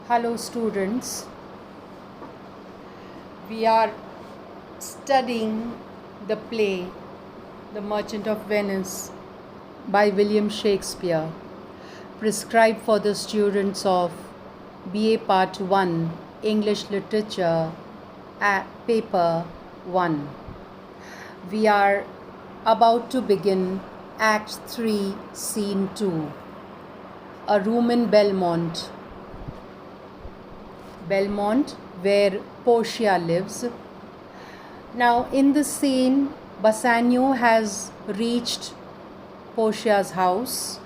Hello, students. We are studying the play The Merchant of Venice by William Shakespeare, prescribed for the students of BA Part 1 English Literature at Paper 1. We are about to begin Act 3, Scene 2. A room in Belmont, where Portia lives. Now, in the scene, Bassanio has reached Portia's house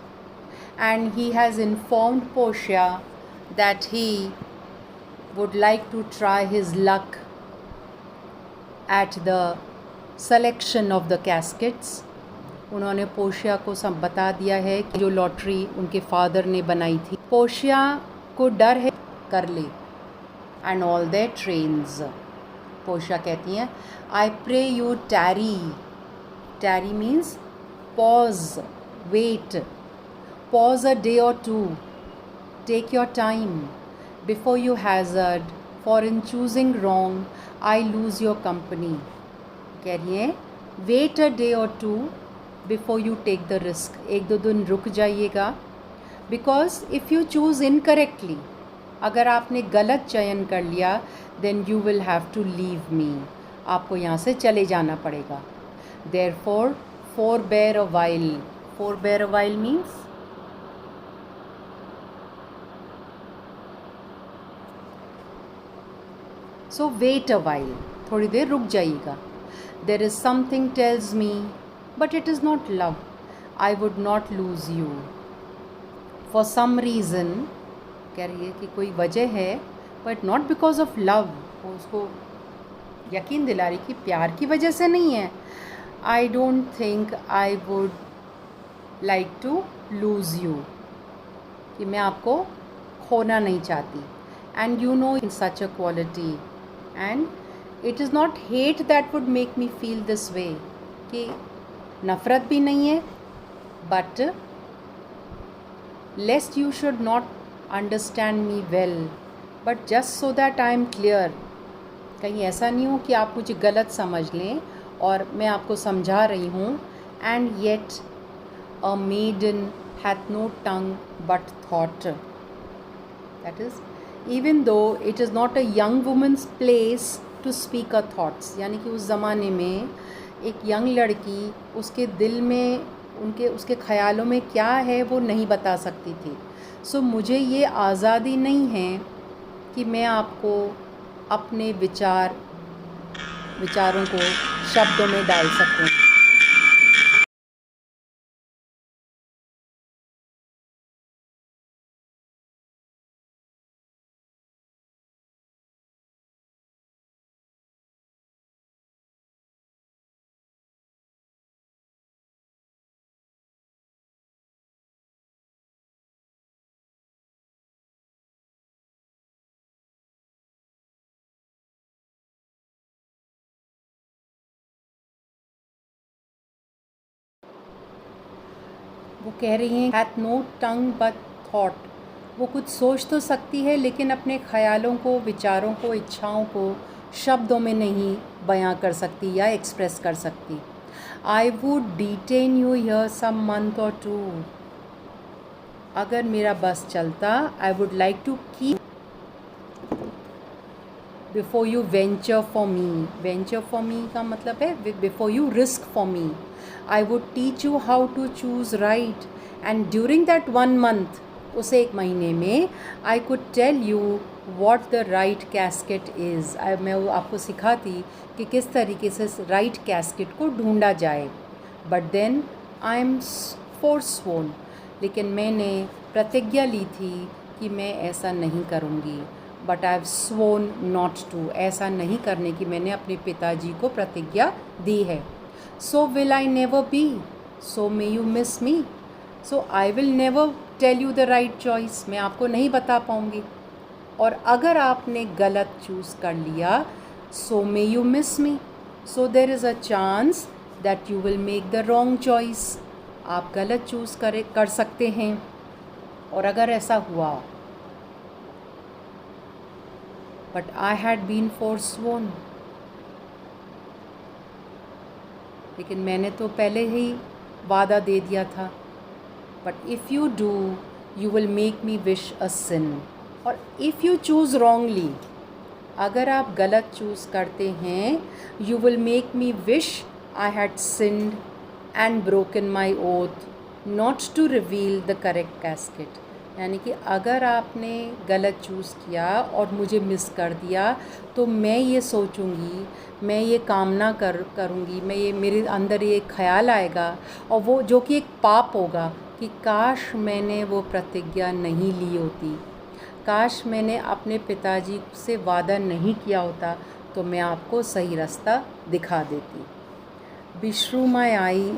and he has informed Portia that he would like to try his luck at the selection of the caskets. उन्होंने Portia को सब बता दिया है कि जो lottery उनके father ने बनाई थी, पोर्शिया को डर है कर ले and all their trains. Portia कहती हैं, I pray you tarry. Tarry means pause, wait, pause a day or two, take your time before you hazard, for in choosing wrong I lose your company. कह रही हैं, wait a day or two before you take the risk. एक दो दिन रुक जाइएगा, because if you choose incorrectly, अगर आपने गलत चयन कर लिया, then you will have to leave me. आपको यहाँ से चले जाना पड़ेगा. Therefore, forbear a while. Forbear a while means so wait a while. थोड़ी देर रुक जाइएगा. There is something tells me, but it is not love. I would not lose you. For some reason, कह रही है कि कोई वजह है, but not because of love. वो उसको यकीन दिला रही कि प्यार की वजह से नहीं है. I don't think I would like to lose you, कि मैं आपको खोना नहीं चाहती. And you know in such a quality, and it is not hate that would make me feel this way, कि नफ़रत भी नहीं है, but lest you should not understand me well, but just so that I am clear. कहीं ऐसा नहीं हो कि आप मुझे गलत समझ लें और मैं आपको समझा रही हूँ. And yet a maiden hath no tongue but thought. That is even though it is not a young woman's place to speak a thoughts. यानी कि उस ज़माने में एक यंग लड़की उसके दिल में उसके ख़यालों में क्या है वो नहीं बता सकती थी. सो मुझे ये आज़ादी नहीं है कि मैं आपको अपने विचारों को शब्दों में डाल सकूं. वो कह रही हैं hath no tongue but thought. वो कुछ सोच तो सकती है लेकिन अपने ख़यालों को, विचारों को, इच्छाओं को शब्दों में नहीं बयां कर सकती या एक्सप्रेस कर सकती. I would detain you here some month or two. अगर मेरा बस चलता, I would like to keep before you venture for me. Venture for me का मतलब है before you risk for me. I would teach you how to choose right, and during that 1 month, उस एक महीने में, I could tell you what the right casket is. मैं आपको सिखाती कि किस तरीके से right casket को ढूंढा जाए. But then I am forsworn. लेकिन मैंने प्रतिज्ञा ली थी कि मैं ऐसा नहीं करूँगी. But I have sworn not to. ऐसा नहीं करने की मैंने अपने पिताजी को प्रतिज्ञा दी है. So will I never be. So may you miss me. So I will never tell you the right choice. मैं आपको नहीं बता पाऊँगी. और अगर आपने गलत चूज़ कर लिया, so may you miss me. So there is a chance that you will make the wrong choice. आप गलत चूज़ कर सकते हैं. और अगर ऐसा हुआ but I had been forsworn. लेकिन मैंने तो पहले ही वादा दे दिया था. But if you do, you will make me wish a sin. और if you choose wrongly, अगर आप गलत चूज़ करते हैं, you will make me wish I had sinned and broken my oath not to reveal the correct casket. यानी कि अगर आपने गलत चूज़ किया और मुझे मिस कर दिया, तो मैं ये सोचूंगी, मैं ये कामना करूँगी, मैं ये मेरे अंदर ये ख्याल आएगा, और वो जो कि एक पाप होगा, कि काश मैंने वो प्रतिज्ञा नहीं ली होती, काश मैंने अपने पिताजी से वादा नहीं किया होता, तो मैं आपको सही रास्ता दिखा देती. Beshrew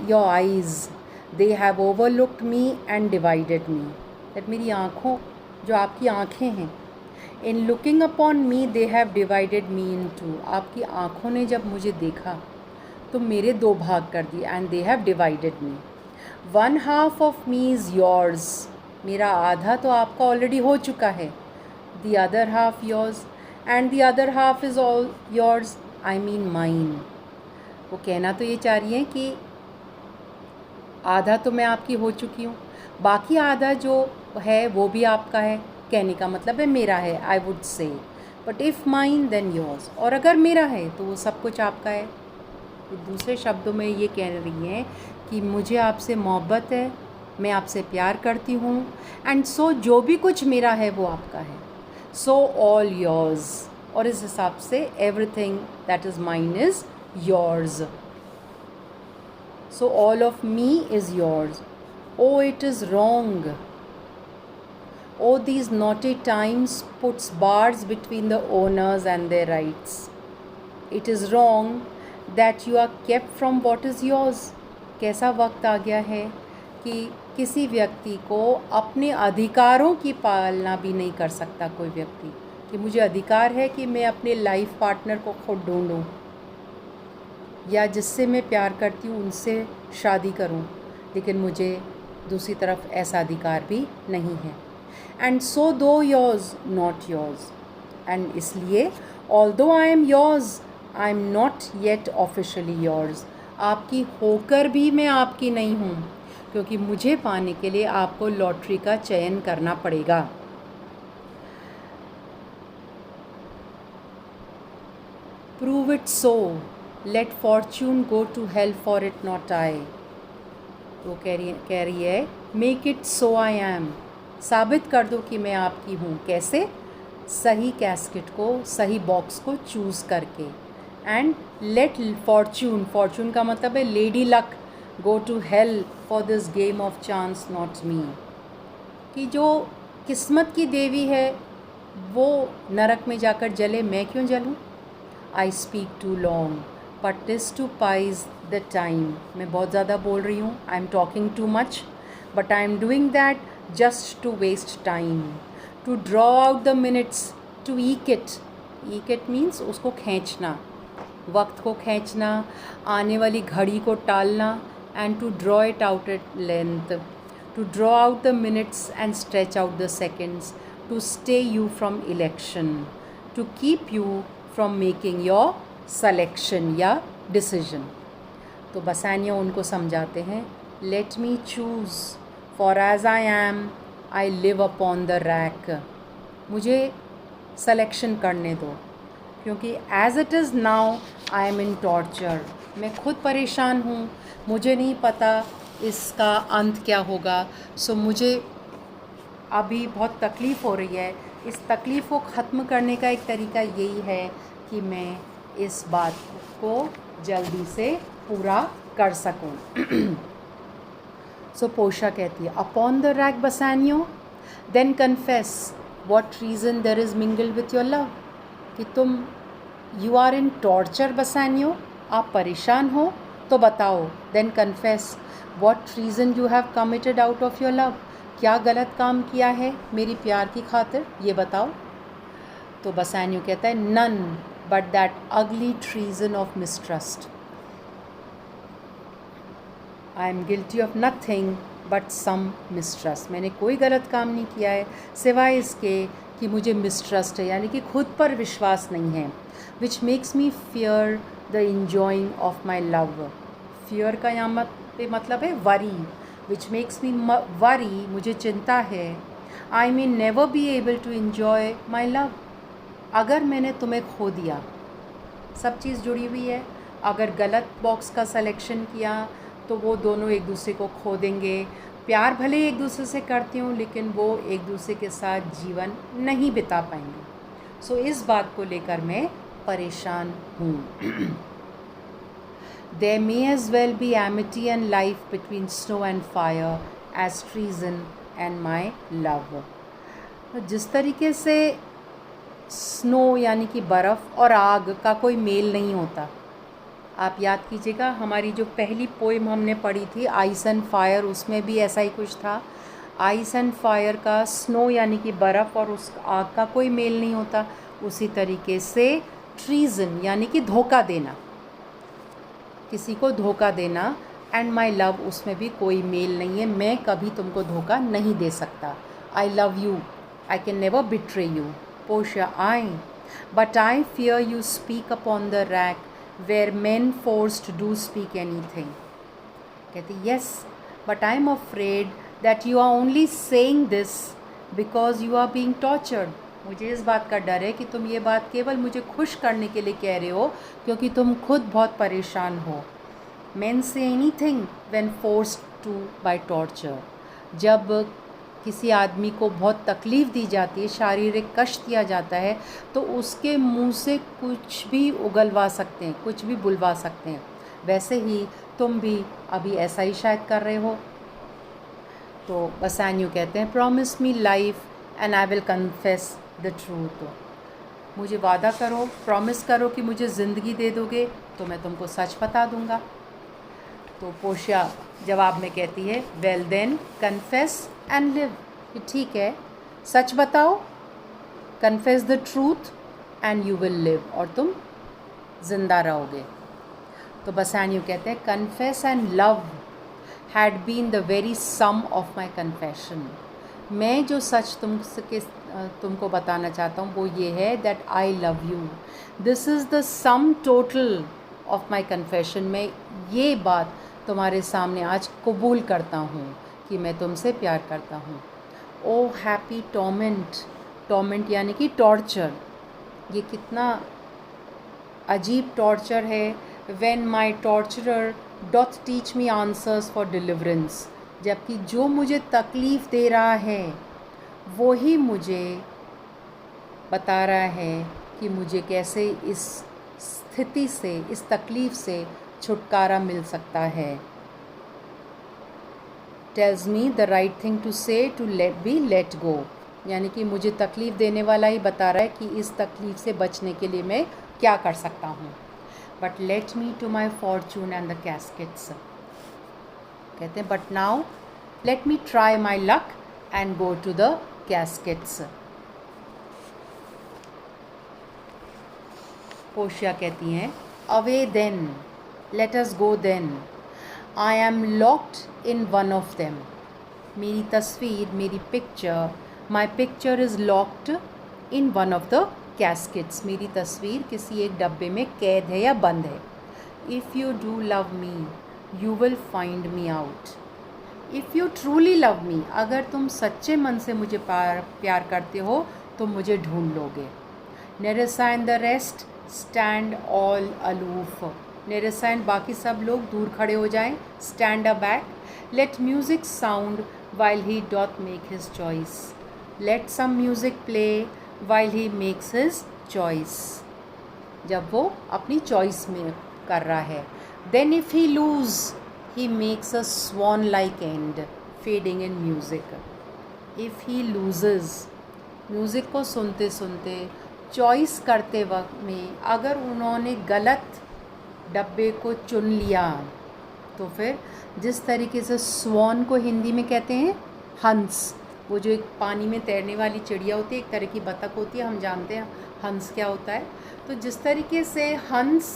your eyes, they have overlooked me and divided me. That मेरी आँखों, जो आपकी आँखें हैं, in looking upon me they have divided me in two. आपकी आँखों ने जब मुझे देखा तो मेरे दो भाग कर दिए. And they have divided me. One half of me is yours. मेरा आधा तो आपका ऑलरेडी हो चुका है. The other half yours. And the other half is all yours. I mean mine. वो कहना तो ये चाह रही हैं कि आधा तो मैं आपकी हो चुकी हूँ, बाकी आधा जो है वो भी आपका है. कहने का मतलब है मेरा है, I would say. But if mine then yours. और अगर मेरा है तो वो सब कुछ आपका है. तो दूसरे शब्दों में ये कह रही हैं कि मुझे आपसे मोहब्बत है, मैं आपसे प्यार करती हूँ, एंड सो जो भी कुछ मेरा है वो आपका है. So all yours. और इस हिसाब से everything that is mine is yours. So all of me is yours. Oh, it is wrong. Oh, these naughty times puts bars between the owners and their rights. It is wrong that you are kept from what is yours. कैसा वक्त आ गया है कि किसी व्यक्ति को अपने अधिकारों की पालना भी नहीं कर सकता कोई व्यक्ति, कि मुझे अधिकार है कि मैं अपने लाइफ पार्टनर को खुद ढूंढूं, या जिससे मैं प्यार करती हूँ उनसे शादी करूँ, लेकिन मुझे दूसरी तरफ ऐसा अधिकार भी नहीं है. एंड सो दो योर्स नॉट योर्स. एंड इसलिए although I am yours, I am not yet officially yours. आपकी होकर भी मैं आपकी नहीं हूँ, क्योंकि मुझे पाने के लिए आपको लॉटरी का चयन करना पड़ेगा. Prove it so, let fortune go to hell for it not I. तो कह रही है make it so I am. साबित कर दो कि मैं आपकी हूँ. कैसे? सही कैस्केट को, सही बॉक्स को चूज़ करके. एंड लेट फॉर्च्यून, फॉर्च्यून का मतलब है lady luck, go to hell for this game of chance not me. कि जो किस्मत की देवी है वो नरक में जाकर जले, मैं क्यों जलूँ? I speak too long but is to pies the time. मैं बहुत ज़्यादा बोल रही हूँ. I am talking too much, but I am doing that just to waste time. To draw out the minutes, to eke it. Eke it means उसको खींचना, वक्त को खींचना, आने वाली घड़ी को टालना. And to draw it out at length. To draw out the minutes and stretch out the seconds. To stay you from election. To keep you from making your selection या डिसीजन. तो बसानियो उनको समझाते हैं let me choose for as I am I live upon the rack. मुझे selection करने दो, क्योंकि as it is now I am in torture. मैं खुद परेशान हूँ, मुझे नहीं पता इसका अंत क्या होगा. सो मुझे अभी बहुत तकलीफ़ हो रही है. इस तकलीफ़ को ख़त्म करने का एक तरीका यही है कि मैं इस बात को जल्दी से पूरा कर सकूं. सो पोर्शिया कहती है upon the rack Bassanio, then confess what reason there is mingled with your love. कि तुम you are in torture Bassanio, आप परेशान हो तो बताओ. Then confess what reason you have committed out of your love. क्या गलत काम किया है मेरी प्यार की खातिर, ये बताओ. तो बसानियो कहता है none but that ugly treason of mistrust. I am guilty of nothing but some mistrust. मैंने कोई गलत काम नहीं किया है सिवाय इसके कि मुझे मिसट्रस्ट है, यानी कि खुद पर विश्वास नहीं है. Which makes me fear the enjoying of my love. Fear का यहाँ पे मतलब है worry. Which makes me worry, मुझे चिंता है. I may never be able to enjoy my love. अगर मैंने तुम्हें खो दिया, सब चीज़ जुड़ी हुई है. अगर गलत बॉक्स का सिलेक्शन किया तो वो दोनों एक दूसरे को खो देंगे. प्यार भले एक दूसरे से करती हूँ, लेकिन वो एक दूसरे के साथ जीवन नहीं बिता पाएंगे. सो इस बात को लेकर मैं परेशान हूँ. There may as well be amity and life between snow and fire as treason and my love. जिस तरीके से स्नो यानी कि बर्फ़ और आग का कोई मेल नहीं होता. आप याद कीजिएगा, हमारी जो पहली पोएम हमने पढ़ी थी आइस एंड फायर, उसमें भी ऐसा ही कुछ था. आइस एंड फायर का स्नो यानी कि बर्फ़ और उस आग का कोई मेल नहीं होता. उसी तरीके से ट्रीज़न यानी कि धोखा देना, किसी को धोखा देना, एंड माई लव, उसमें भी कोई मेल नहीं है. मैं कभी तुमको धोखा नहीं दे सकता. I love you, I can never betray you. Portia, I but I fear you speak upon the rack where men forced do speak any thing. कहती yes, but I am afraid that you are only saying this because you are being tortured. मुझे इस बात का डर है कि तुम ये बात केवल मुझे खुश करने के लिए कह रहे हो, क्योंकि तुम खुद बहुत परेशान हो. Men say anything when forced to by torture. जब किसी आदमी को बहुत तकलीफ़ दी जाती है, शारीरिक कष्ट दिया जाता है, तो उसके मुंह से कुछ भी उगलवा सकते हैं, कुछ भी बुलवा सकते हैं. वैसे ही तुम भी अभी ऐसा ही शायद कर रहे हो. तो बसान्यू कहते हैं, promise me life and I will confess the truth. मुझे वादा करो, प्रॉमिस करो कि मुझे ज़िंदगी दे दोगे तो मैं तुमको सच बता दूंगा. तो पोर्शिया जवाब में कहती है, well then confess and live. ठीक है, सच बताओ, confess the truth and you will live, और तुम ज़िंदा रहोगे. तो बसान्यू कहते हैं, confess and love had been the very sum of my confession. मैं जो सच तुमको बताना चाहता हूँ वो ये है that I love you. This is the sum total of my confession. मैं ये बात तुम्हारे सामने आज कबूल करता हूँ कि मैं तुमसे प्यार करता हूँ. ओ हैप्पी टॉर्मेंट. टॉर्मेंट यानी कि टॉर्चर. ये कितना अजीब टॉर्चर है. When my torturer doth teach me answers for deliverance. जबकि जो मुझे तकलीफ़ दे रहा है वो ही मुझे बता रहा है कि मुझे कैसे इस स्थिति से, इस तकलीफ़ से छुटकारा मिल सकता है. Tells me the right thing to say to let go. यानी कि मुझे तकलीफ़ देने वाला ही बता रहा है कि इस तकलीफ़ से बचने के लिए मैं क्या कर सकता हूँ. But let me to my fortune and the caskets. कहते हैं, but now let me try my luck and go to the caskets. Portia कहती हैं, away then, let us go then. I am locked in one of them. मेरी तस्वीर, मेरी picture, my picture is locked in one of the caskets. मेरी तस्वीर किसी एक डब्बे में कैद है या बंद है. If you do love me, you will find me out. If you truly love me, अगर तुम सच्चे मन से मुझे प्यार करते हो तो मुझे ढूंढ लोगे. Nerissa and the rest stand all aloof. Nerissa and बाकी सब लोग दूर खड़े हो जाएं. Stand a back. Let music sound while he doth make his choice. Let some music play while he makes his choice. जब वो अपनी चॉइस में कर रहा है. Then if he lose he makes a swan like end fading in music. If he loses, music को सुनते सुनते, चॉइस करते वक्त में अगर उन्होंने गलत डब्बे को चुन लिया तो फिर जिस तरीके से स्वॉन को हिंदी में कहते हैं हंस. वो जो एक पानी में तैरने वाली चिड़िया होती है, एक तरह की बतख होती है, हम जानते हैं हंस क्या होता है. तो जिस तरीके से हंस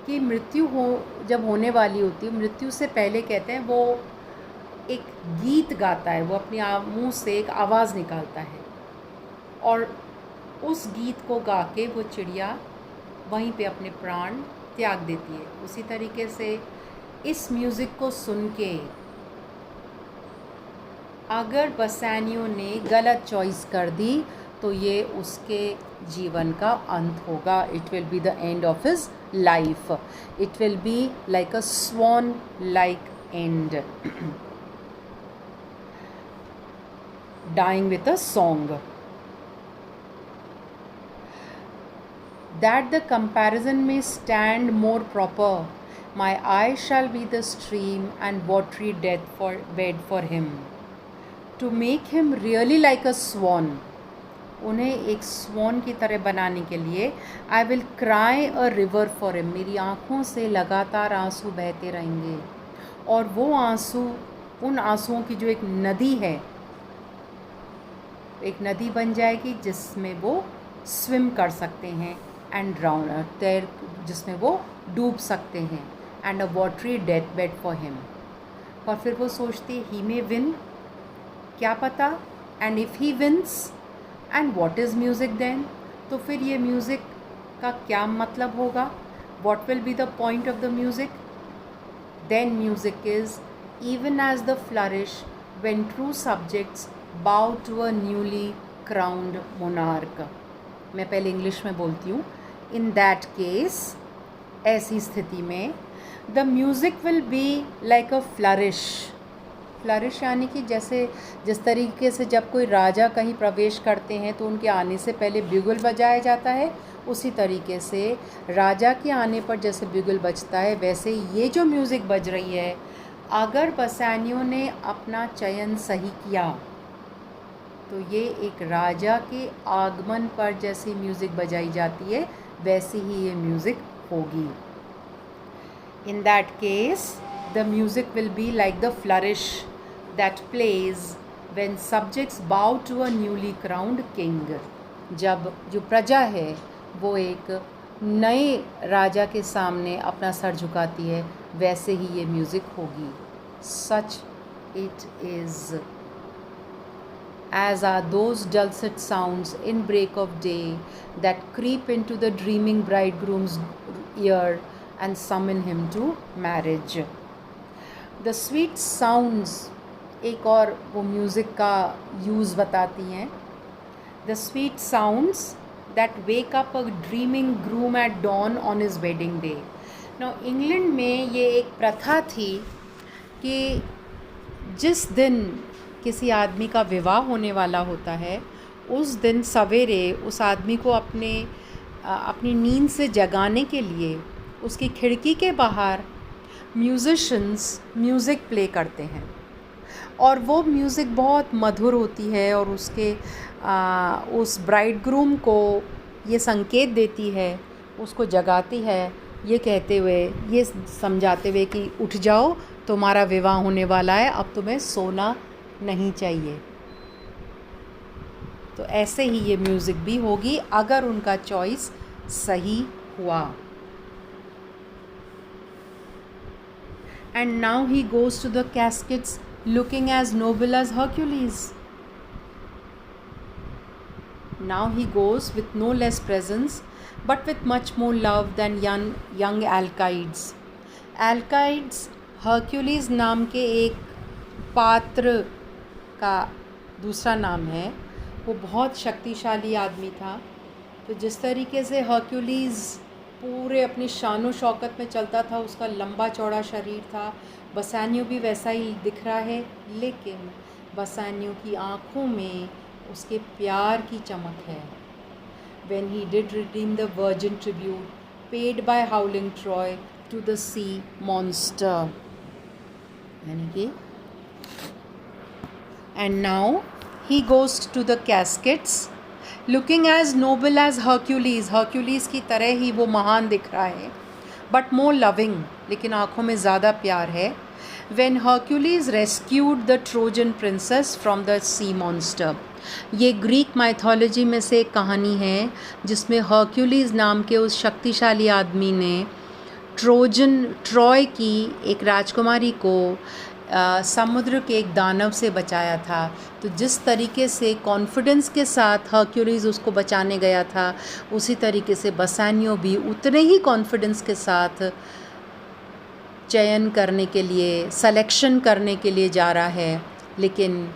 की मृत्यु जब होने वाली होती है, मृत्यु से पहले कहते हैं वो एक गीत गाता है, वो अपनी मुँह से एक आवाज़ निकालता है और उस गीत को गा के वो चिड़िया वहीं पे अपने प्राण त्याग देती है। उसी तरीके से इस म्यूज़िक को सुन के अगर बसैनियो ने गलत चॉइस कर दी तो ये उसके जीवन का अंत होगा। It will be the end of his life. It will be like a swan like and, dying with a song. That the comparison may stand more proper, my eye shall be the stream and watery death for bed for him. To make him really like a swan, उन्हें एक स्वान की तरह बनाने के लिए I will cry a river for him, मेरी आँखों से लगातार आंसू बहते रहेंगे और वो आंसू, उन आंसुओं की जो एक नदी है, एक नदी बन जाएगी जिसमें वो स्विम कर सकते हैं एंड ड्राउन, तैर, जिसमें वो डूब सकते हैं, and a watery death bed for him. और फिर वो सोचती ही मे विन, क्या पता, and if he wins and what is music then, तो फिर ये म्यूज़िक का क्या मतलब होगा, what will be the point of the music. Then music is even as the flourish when true subjects bow to a newly crowned monarch। मैं पहले English में बोलती हूँ। इन दैट केस, ऐसी स्थिति में the music will be like a flourish. Flourish यानी कि जैसे जिस तरीके से जब कोई राजा कहीं प्रवेश करते हैं तो उनके आने से पहले ब्यूगल बजाया जाता है, उसी तरीके से राजा के आने पर जैसे ब्यूगल बजता है, वैसे ये जो म्यूज़िक बज रही है, अगर बसैनियो ने अपना चयन सही किया तो ये एक राजा के आगमन पर जैसी म्यूज़िक बजाई जाती है वैसी ही ये म्यूज़िक होगी। In that case the music will be like the flourish that plays when subjects bow to a newly crowned king. जब जो प्रजा है वो एक नए राजा के सामने अपना सर झुकाती है, वैसे ही ये म्यूज़िक होगी। Such it is as are those dulcet sounds in break of day that creep into the dreaming bridegroom's ear and summon him to marriage. The sweet sounds, एक और वो म्यूज़िक का यूज़ बताती हैं। The sweet sounds that wake up a dreaming groom at dawn on his wedding day. Now England में ये एक प्रथा थी कि जिस दिन किसी आदमी का विवाह होने वाला होता है, उस दिन सवेरे उस आदमी को अपनी नींद से जगाने के लिए उसकी खिड़की के बाहर म्यूज़िशंस म्यूज़िक प्ले करते हैं, और वो म्यूज़िक बहुत मधुर होती है और उस ब्राइडग्रूम को ये संकेत देती है, उसको जगाती है, ये कहते हुए, ये समझाते हुए कि उठ जाओ, तुम्हारा विवाह होने वाला है, अब तुम्हें सोना नहीं चाहिए। तो ऐसे ही ये म्यूज़िक भी होगी अगर उनका चॉइस सही हुआ। And now he goes to the caskets looking as noble as Hercules. Now he goes with no less presence but with much more love than young Alcides. Alcides Hercules नाम के एक पात्र का दूसरा नाम है। वो बहुत शक्तिशाली आदमी था। तो जिस तरीके से हर्क्यूलिस पूरे अपनी शान शौकत में चलता था, उसका लंबा चौड़ा शरीर था, बसानियो भी वैसा ही दिख रहा है, लेकिन बसानियो की आँखों में उसके प्यार की चमक है। When he did redeem the virgin tribute paid by howling Troy to the sea monster, यानी कि and now he goes to the caskets looking as noble as Hercules. Hercules की तरह ही वो महान दिख रहा है, but more loving, लेकिन आँखों में ज़्यादा प्यार है। When Hercules rescued the Trojan princess from the sea monster, ये ग्रीक माइथोलॉजी में से एक कहानी है जिसमें हर्क्यूलिस नाम के उस शक्तिशाली आदमी ने ट्रोय की एक राजकुमारी को समुद्र के एक दानव से बचाया था, तो जिस तरीके से कॉन्फिडेंस के साथ हर्क्यूलिस उसको बचाने गया था, उसी तरीके से बसानियो भी उतने ही कॉन्फिडेंस के साथ चयन करने के लिए, सिलेक्शन करने के लिए जा रहा है, लेकिन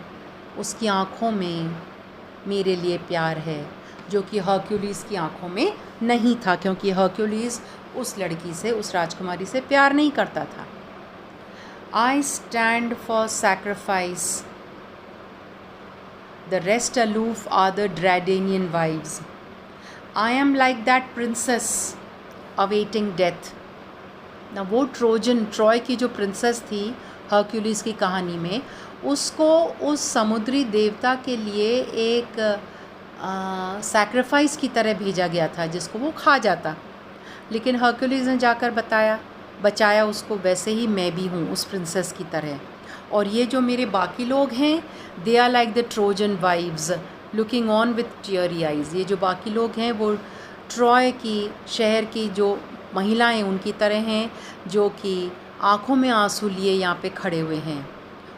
उसकी आँखों में मेरे लिए प्यार है, जो कि हर्क्यूलिस की आँखों में नहीं था, क्योंकि हर्क्यूलिस उस लड़की से, उस राजकुमारी से प्यार नहीं करता था। I stand for sacrifice. The rest aloof are the Dardanian wives. I am like that princess awaiting death. ना वो ट्रॉय की जो प्रिंसेस थी हर्क्यूलिस की कहानी में, उसको उस समुद्री देवता के लिए एक सैक्रिफाइस की तरह भेजा गया था, जिसको वो खा जाता, लेकिन हर्क्यूलिस ने जाकर बचाया उसको। वैसे ही मैं भी हूँ उस प्रिंसेस की तरह। और ये जो मेरे बाकी लोग हैं, they are like the Trojan wives looking on with teary eyes. ये जो बाकी लोग हैं वो ट्रॉय की शहर की जो महिलाएं उनकी तरह हैं, जो कि आँखों में आंसू लिए यहाँ पे खड़े हुए हैं।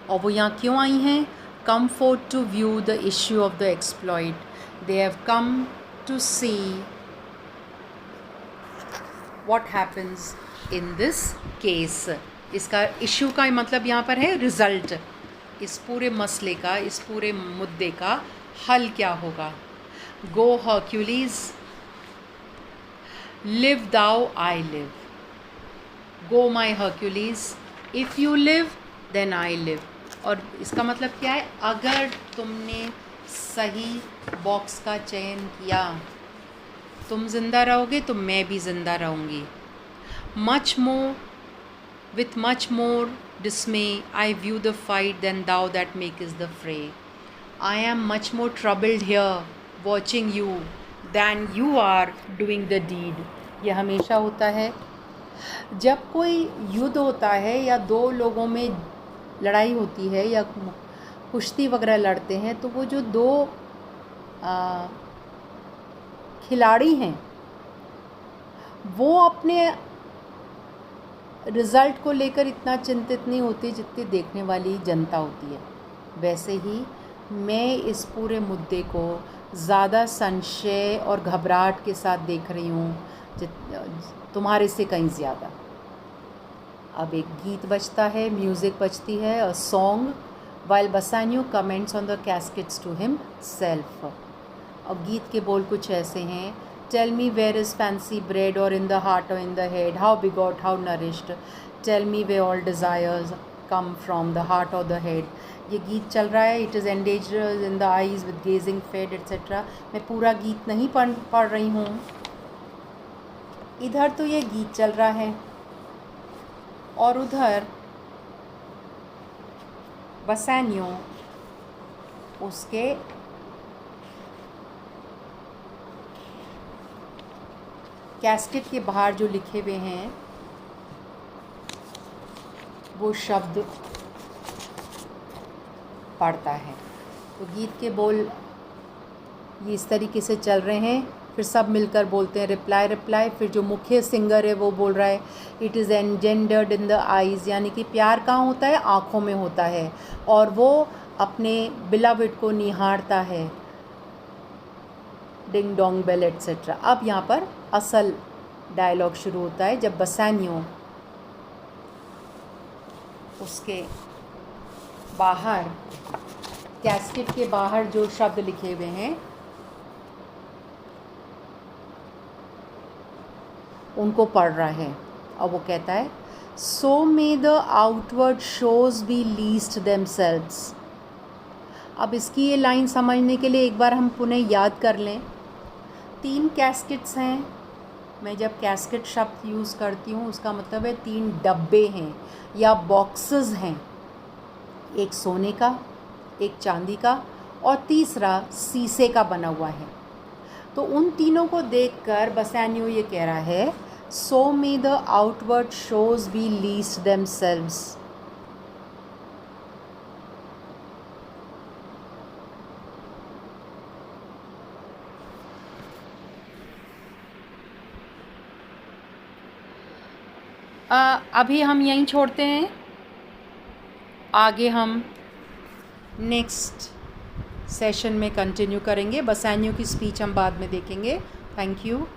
और वो यहाँ क्यों आई हैं? Come for to view the issue of the exploit. They have come to see what happens in this case। इसका इशू का मतलब यहाँ पर है रिज़ल्ट, इस पूरे मसले का, इस पूरे मुद्दे का हल क्या होगा। Go Hercules, live thou I live. Go my Hercules, if you live then I live. और इसका मतलब क्या है? अगर तुमने सही बॉक्स का चयन किया, तुम ज़िंदा रहोगे तो मैं भी ज़िंदा रहूँगी। With much more dismay I view the fight than thou that make is the fray. I am much more troubled here watching you than you are doing the deed. ये हमेशा होता है जब कोई युद्ध होता है या दो लोगों में लड़ाई होती है या कुश्ती वगैरह लड़ते हैं, तो वो जो दो खिलाड़ी हैं वो अपने रिज़ल्ट को लेकर इतना चिंतित नहीं होती जितनी देखने वाली जनता होती है। वैसे ही मैं इस पूरे मुद्दे को ज़्यादा संशय और घबराहट के साथ देख रही हूँ तुम्हारे से कहीं ज़्यादा। अब एक गीत बजता है, म्यूज़िक बजती है, a song while Bassanio comments on the caskets to himself. अब गीत के बोल कुछ ऐसे हैं, tell me where is fancy bred or in the heart or in the head, how begot how nourished, tell me way all desires come from the heart or the head. ये गीत चल रहा है, it is ends in the eyes with gazing fed etcetera. मैं पूरा गीत नहीं पढ़ रही हूँ। इधर तो ये गीत चल रहा है और उधर बसानियो उसके कैस्केट के बाहर जो लिखे हुए हैं वो शब्द पढ़ता है। तो गीत के बोल ये इस तरीके से चल रहे हैं, फिर सब मिलकर बोलते हैं रिप्लाई रिप्लाई। फिर जो मुख्य सिंगर है वो बोल रहा है it is engendered in the eyes, यानी कि प्यार कहाँ होता है? आँखों में होता है। और वो अपने बिलवड को निहारता है, डिंग डोंग बेल एट्सेट्रा। अब यहाँ पर असल डायलॉग शुरू होता है जब बसानियो उसके बाहर, कैस्केट के बाहर जो शब्द लिखे हुए हैं उनको पढ़ रहा है। और वो कहता है so may the outward shows be least themselves. अब इसकी ये लाइन समझने के लिए एक बार हम पुनः याद कर लें। 3 कैस्केट्स हैं। मैं जब कैस्केट शब्द यूज़ करती हूँ उसका मतलब है 3 डब्बे हैं या बॉक्सेस हैं, एक सोने का, एक चांदी का और तीसरा शीशे का बना हुआ है। तो उन तीनों को देखकर बसानियो ये कह रहा है so may the outward shows be least themselves. अभी हम यहीं छोड़ते हैं। आगे हम नेक्स्ट सेशन में कंटिन्यू करेंगे। बसानियो की स्पीच हम बाद में देखेंगे। Thank you.